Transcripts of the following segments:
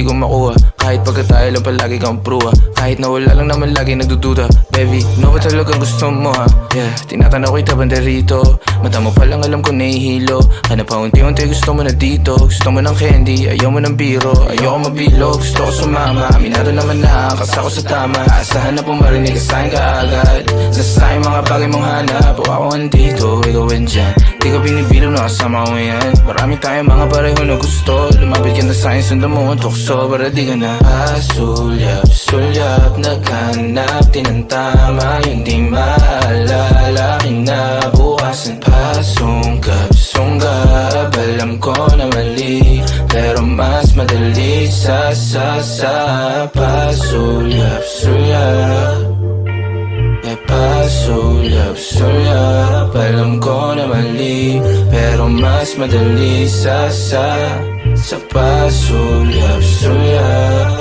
di ko makuha. Kahit pagka tayo lang palagi kang pruha, kahit na wala lang naman lagi nagdududa. Baby, ano ba talagang gusto mo ha? Yeah, tinatanaw kita banda rito. Mata mo palang alam ko nahihilo. Hanap pa unti-unti gusto mo na dito. Gusto mo ng candy, ayaw mo ng biro. Ayoko mabilog, gusto ko sumama. Aminado naman na, kas ako sa tama. Asahan na pumarinig ka sa'kin kaagad. Nasa yung mga bagay mong hanap. O ako andito, ikaw andyan. Di ko binibilog na kasama ko yan. Marami tayong mga pareho na gusto. Lumapit ka na sa'kin, sundan mo ang tukso. Para di ka na sulyap, sulyap. Naghanap din ang tama. Hindi maalala kinabukasan. Pasunggap, sunggab. Alam ko na mali, pero mas madali sa pasulyap, sulyap. Pasulyap, sulyap. Alam ko na mali, pero mas madali sa pasulyap, sulyap.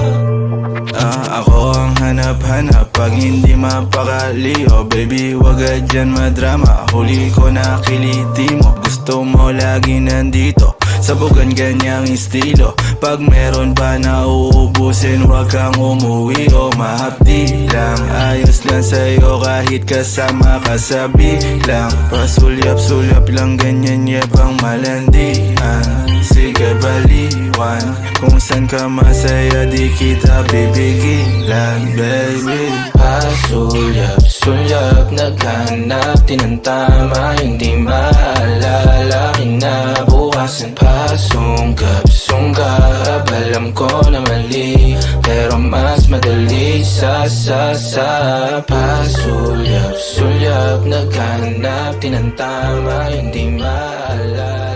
Ako ang hanap-hanap pag hindi mapakali. Oh baby, wag ka dyan madrama. Huli ko na kiliti mo. Gusto mo lagi nandito, sabugan ganyang estilo. Pag meron pa na uubusin, wag kang umuwi o mahapdi lang. Ayos lang sa'yo kahit kasama ka sa bilang. Pasulyap-sulyap lang ganyan yepang malandian. Sige baliwan, kung saan ka masaya di kita bibigilan, baby. Pasulyap, sulyap. Naghanap din ang tama. Hindi maalala kinabukasan. Pasunggap, sunggab. Alam ko na mali, pero mas madali sa pasulyap, sulyap. Naghanap din ang tama. Hindi maalala